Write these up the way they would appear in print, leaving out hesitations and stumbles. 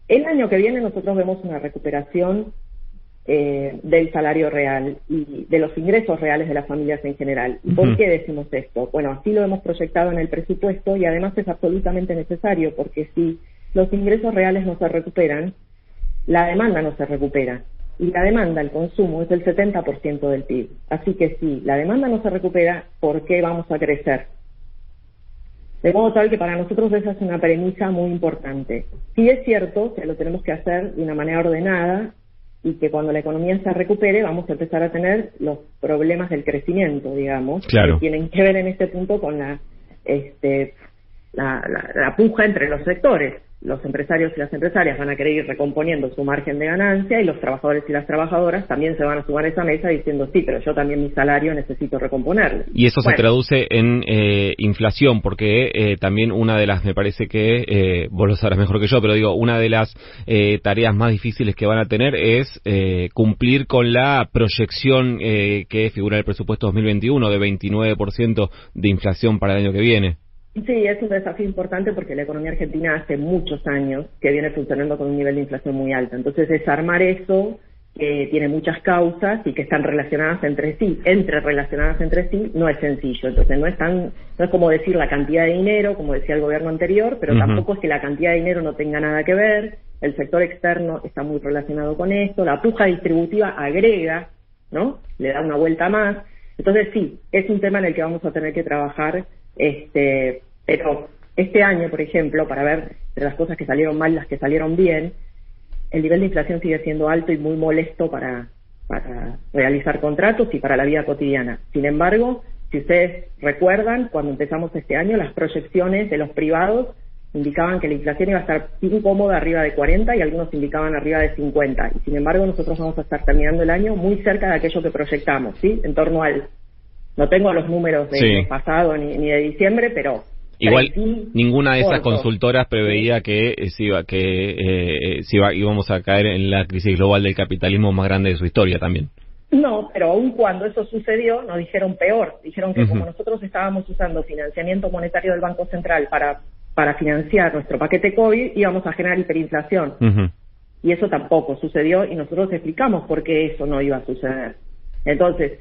El año que viene nosotros vemos una recuperación del salario real y de los ingresos reales de las familias en general. ¿Y por qué decimos esto? Bueno, así lo hemos proyectado en el presupuesto y además es absolutamente necesario porque si los ingresos reales no se recuperan, la demanda no se recupera. Y la demanda, el consumo, es el 70% del PIB. Así que si la demanda no se recupera, ¿por qué vamos a crecer? De modo tal que para nosotros esa es una premisa muy importante. Sí es cierto que lo tenemos que hacer de una manera ordenada y que cuando la economía se recupere vamos a empezar a tener los problemas del crecimiento, digamos, claro, que tienen que ver en este punto con la puja entre los sectores. Los empresarios y las empresarias van a querer ir recomponiendo su margen de ganancia y los trabajadores y las trabajadoras también se van a sumar a esa mesa diciendo sí, pero yo también mi salario necesito recomponerlo. Y eso se traduce en inflación, porque también una de las, me parece que, vos lo sabrás mejor que yo, pero digo, una de las tareas más difíciles que van a tener es cumplir con la proyección que figura en el presupuesto 2021 de 29% de inflación para el año que viene. Sí, es un desafío importante porque la economía argentina hace muchos años que viene funcionando con un nivel de inflación muy alto. Entonces, desarmar eso, que tiene muchas causas y que están relacionadas entre sí, no es sencillo. Entonces, no es como decir la cantidad de dinero, como decía el gobierno anterior, pero tampoco es que la cantidad de dinero no tenga nada que ver. El sector externo está muy relacionado con esto. La puja distributiva agrega, ¿no? Le da una vuelta más. Entonces, sí, es un tema en el que vamos a tener que trabajar. Pero este año, por ejemplo, para ver de las cosas que salieron mal, las que salieron bien, el nivel de inflación sigue siendo alto y muy molesto para realizar contratos y para la vida cotidiana. Sin embargo, si ustedes recuerdan, cuando empezamos este año, las proyecciones de los privados indicaban que la inflación iba a estar incómoda arriba de 40 y algunos indicaban arriba de 50. Y sin embargo, nosotros vamos a estar terminando el año muy cerca de aquello que proyectamos, ¿sí? En torno al... No tengo los números de pasado ni de diciembre, pero... Igual ninguna de esas consultoras preveía que íbamos a caer en la crisis global del capitalismo más grande de su historia también. No, pero aun cuando eso sucedió, nos dijeron peor. Dijeron que como nosotros estábamos usando financiamiento monetario del Banco Central para financiar nuestro paquete COVID, íbamos a generar hiperinflación. Y eso tampoco sucedió y nosotros explicamos por qué eso no iba a suceder. Entonces,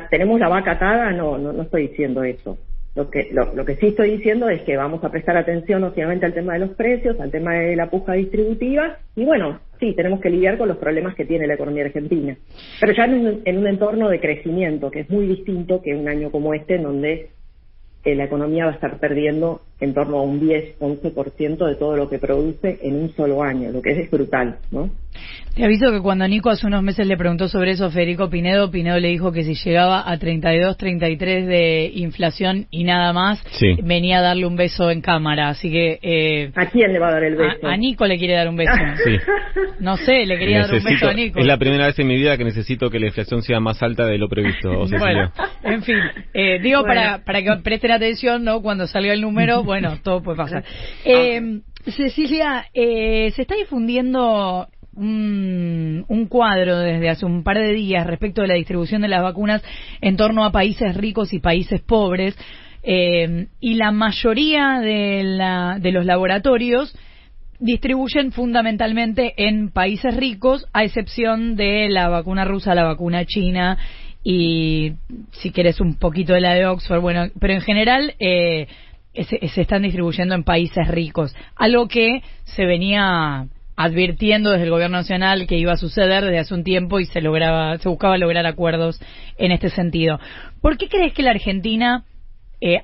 ¿tenemos la vaca atada? No estoy diciendo eso. Lo que sí estoy diciendo es que vamos a prestar atención obviamente al tema de los precios, al tema de la puja distributiva y bueno, sí, tenemos que lidiar con los problemas que tiene la economía argentina. Pero ya en un entorno de crecimiento, que es muy distinto que un año como este en donde la economía va a estar perdiendo en torno a un 10-11% de todo lo que produce en un solo año, lo que es brutal, ¿no? Te aviso que cuando Nico hace unos meses le preguntó sobre eso a Federico Pinedo le dijo que si llegaba a 32, 33 de inflación y nada más, venía a darle un beso en cámara, así que... ¿A quién le va a dar el beso? A Nico le quiere dar un beso. Sí. No sé, le quería dar un beso a Nico. Es la primera vez en mi vida que necesito que la inflación sea más alta de lo previsto. Bueno, en fin, para que presten atención, ¿no? Cuando salga el número, bueno, todo puede pasar. Cecilia, se está difundiendo un cuadro desde hace un par de días respecto de la distribución de las vacunas en torno a países ricos y países pobres, y la mayoría de los laboratorios distribuyen fundamentalmente en países ricos, a excepción de la vacuna rusa, la vacuna china y, si quieres, un poquito de la de Oxford, bueno, pero en general se están distribuyendo en países ricos, algo que se venía advirtiendo desde el gobierno nacional que iba a suceder desde hace un tiempo y se buscaba lograr acuerdos en este sentido. ¿Por qué crees que la Argentina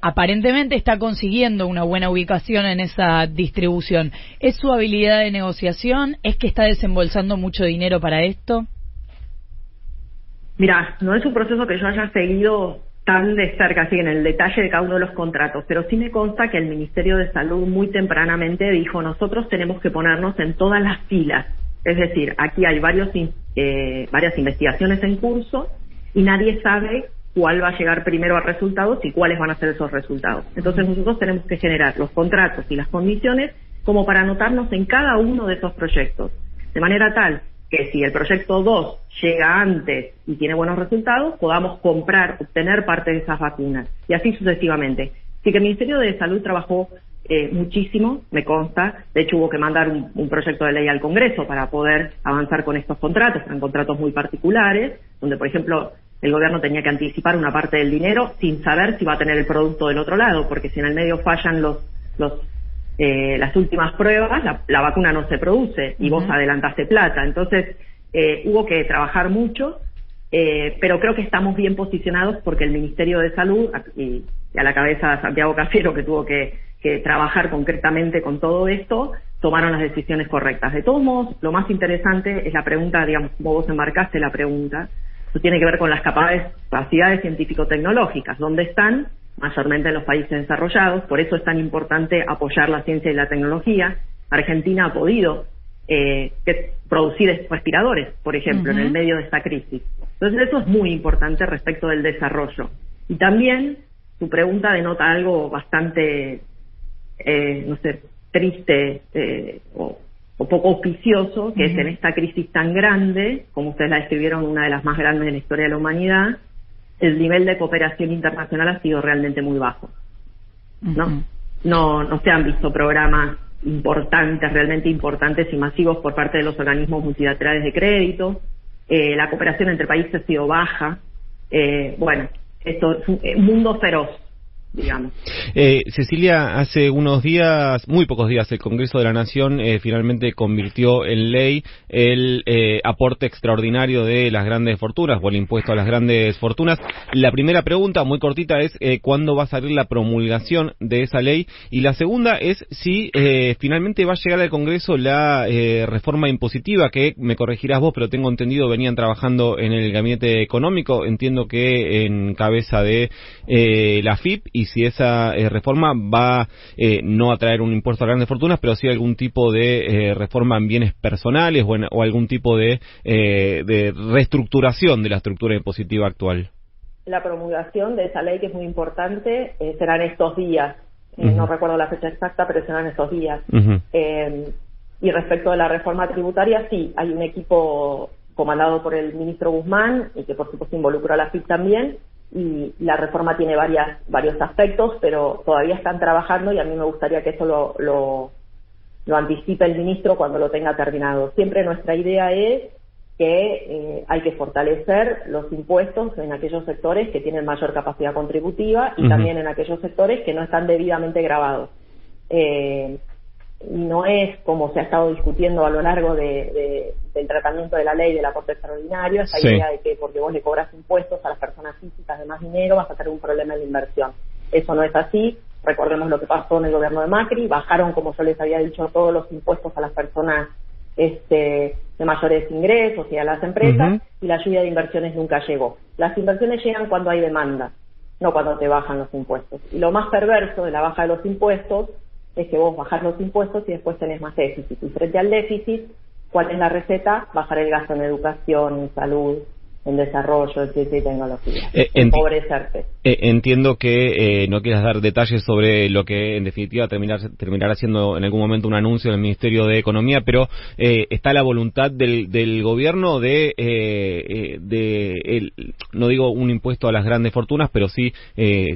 aparentemente está consiguiendo una buena ubicación en esa distribución? ¿Es su habilidad de negociación? ¿Es que está desembolsando mucho dinero para esto? Mira, no es un proceso que yo haya seguido tan de cerca, así en el detalle de cada uno de los contratos, pero sí me consta que el Ministerio de Salud muy tempranamente dijo: nosotros tenemos que ponernos en todas las filas. Es decir, aquí hay varias investigaciones en curso y nadie sabe cuál va a llegar primero a resultados y cuáles van a ser esos resultados. Entonces nosotros tenemos que generar los contratos y las condiciones como para anotarnos en cada uno de esos proyectos, de manera tal que si el proyecto 2 llega antes y tiene buenos resultados, podamos obtener parte de esas vacunas, y así sucesivamente. Así que el Ministerio de Salud trabajó muchísimo, me consta. De hecho, hubo que mandar un proyecto de ley al Congreso para poder avanzar con estos contratos. Eran contratos muy particulares, donde, por ejemplo, el gobierno tenía que anticipar una parte del dinero sin saber si va a tener el producto del otro lado, porque si en el medio fallan las últimas pruebas, la vacuna no se produce y vos adelantaste plata. Entonces, hubo que trabajar mucho, pero creo que estamos bien posicionados porque el Ministerio de Salud, y a la cabeza Santiago Cafiero, que tuvo que trabajar concretamente con todo esto, tomaron las decisiones correctas. De todos modos, lo más interesante es la pregunta, digamos, como vos enmarcaste la pregunta, eso tiene que ver con las capacidades científico-tecnológicas, ¿dónde están? Mayormente en los países desarrollados, por eso es tan importante apoyar la ciencia y la tecnología. Argentina ha podido producir respiradores, por ejemplo, en el medio de esta crisis. Entonces eso es muy importante respecto del desarrollo. Y también tu pregunta denota algo bastante, triste o poco auspicioso, que es en esta crisis tan grande, como ustedes la describieron, una de las más grandes de la historia de la humanidad, el nivel de cooperación internacional ha sido realmente muy bajo. No se han visto programas importantes, realmente importantes y masivos por parte de los organismos multilaterales de crédito. La cooperación entre países ha sido baja. Esto es un mundo feroz, digamos. Cecilia, hace unos días, muy pocos días, el Congreso de la Nación finalmente convirtió en ley el aporte extraordinario de las grandes fortunas, o el impuesto a las grandes fortunas. La primera pregunta, muy cortita, es ¿cuándo va a salir la promulgación de esa ley? Y la segunda es si finalmente va a llegar al Congreso la reforma impositiva, que me corregirás vos, pero tengo entendido venían trabajando en el Gabinete Económico, entiendo que en cabeza de la AFIP, y si esa reforma va no a traer un impuesto a grandes fortunas, pero sí algún tipo de reforma en bienes personales o algún tipo de reestructuración de la estructura impositiva actual. La promulgación de esa ley, que es muy importante, serán estos días. No recuerdo la fecha exacta, pero serán estos días. Y respecto de la reforma tributaria, sí, hay un equipo comandado por el ministro Guzmán, y que por supuesto involucró a la AFIP también, y la reforma tiene varios aspectos, pero todavía están trabajando y a mí me gustaría que eso lo anticipe el ministro cuando lo tenga terminado. Siempre nuestra idea es que hay que fortalecer los impuestos en aquellos sectores que tienen mayor capacidad contributiva y también en aquellos sectores que no están debidamente gravados. No es como se ha estado discutiendo a lo largo del tratamiento de la ley del aporte extraordinario, esa idea de que porque vos le cobras impuestos a las personas físicas de más dinero vas a tener un problema en la inversión. Eso no es así. Recordemos lo que pasó en el gobierno de Macri, bajaron, como yo les había dicho, todos los impuestos a las personas de mayores ingresos y a las empresas, y la lluvia de inversiones nunca llegó. Las inversiones llegan cuando hay demanda, no cuando te bajan los impuestos. Y lo más perverso de la baja de los impuestos es que vos bajás los impuestos y después tenés más déficit. Y frente al déficit, ¿cuál es la receta? Bajar el gasto en educación, en salud, en desarrollo, en ciencia y tecnología. Empobrecerte. Entiendo que no quieras dar detalles sobre lo que en definitiva terminará siendo en algún momento un anuncio del Ministerio de Economía, pero está la voluntad del gobierno de no digo un impuesto a las grandes fortunas, pero sí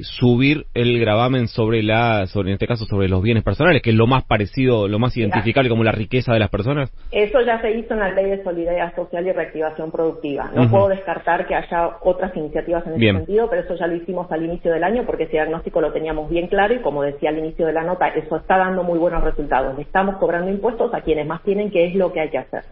subir el gravamen sobre en este caso sobre los bienes personales, que es lo más parecido, lo más identificable como la riqueza de las personas. Eso ya se hizo en la Ley de Solidaridad Social y Reactivación Productiva. No puedo descartar que haya otras iniciativas en ese sentido, pero eso ya lo hicimos al inicio del año porque ese diagnóstico lo teníamos bien claro y, como decía al inicio de la nota, eso está dando muy buenos resultados. Le estamos cobrando impuestos a quienes más tienen, que es lo que hay que hacer.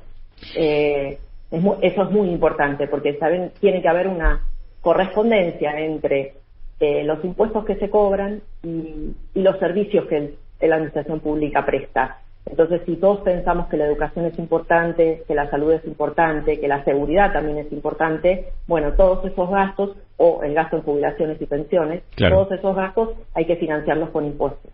Eso es muy importante porque tiene que haber una correspondencia entre los impuestos que se cobran y los servicios que la administración pública presta. Entonces, si todos pensamos que la educación es importante, que la salud es importante, que la seguridad también es importante, bueno, todos esos gastos, o el gasto en jubilaciones y pensiones, todos esos gastos hay que financiarlos con impuestos.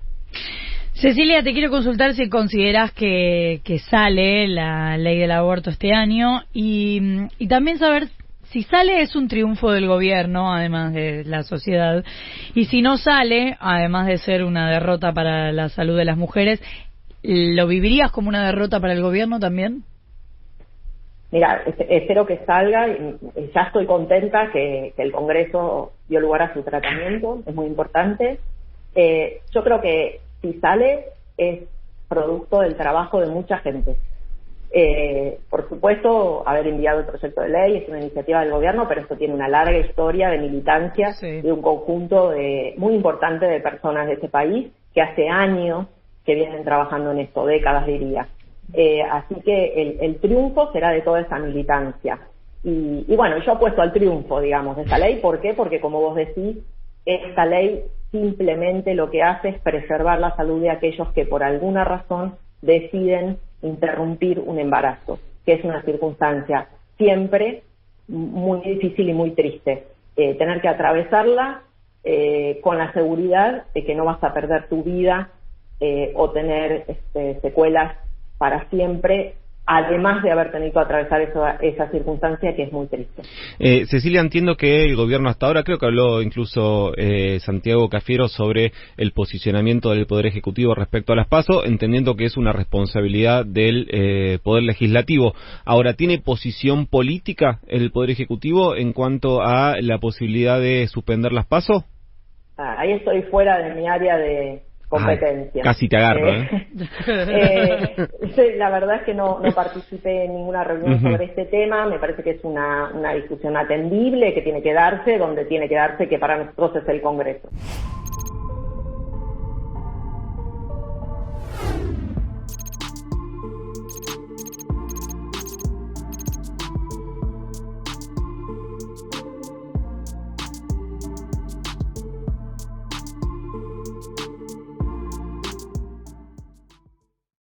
Cecilia, te quiero consultar si consideras que sale la ley del aborto este año y también saber si sale es un triunfo del gobierno, además de la sociedad, y si no sale, además de ser una derrota para la salud de las mujeres, ¿lo vivirías como una derrota para el gobierno también? Mira, espero que salga. Ya estoy contenta que el Congreso dio lugar a su tratamiento, es muy importante. Yo creo que si sale, es producto del trabajo de mucha gente. Por supuesto, haber enviado el proyecto de ley es una iniciativa del gobierno, pero esto tiene una larga historia de militancia de un conjunto muy importante de personas de este país que hace años que vienen trabajando en esto, décadas diría. Así que el triunfo será de toda esa militancia. Y bueno, yo apuesto al triunfo, digamos, de esta ley. ¿Por qué? Porque, como vos decís, esta ley simplemente lo que hace es preservar la salud de aquellos que por alguna razón deciden interrumpir un embarazo, que es una circunstancia siempre muy difícil y muy triste. Tener que atravesarla con la seguridad de que no vas a perder tu vida o tener secuelas para siempre, además de haber tenido que atravesar esa circunstancia que es muy triste. Cecilia, entiendo que el gobierno hasta ahora, creo que habló incluso Santiago Cafiero sobre el posicionamiento del Poder Ejecutivo respecto a las PASO, entendiendo que es una responsabilidad del Poder Legislativo. Ahora, ¿tiene posición política el Poder Ejecutivo en cuanto a la posibilidad de suspender las PASO? Ahí estoy fuera de mi área de competencia. Casi te agarro, La verdad es que no participé en ninguna reunión sobre este tema. Me parece que es una discusión atendible que tiene que darse donde tiene que darse, que para nosotros es el Congreso.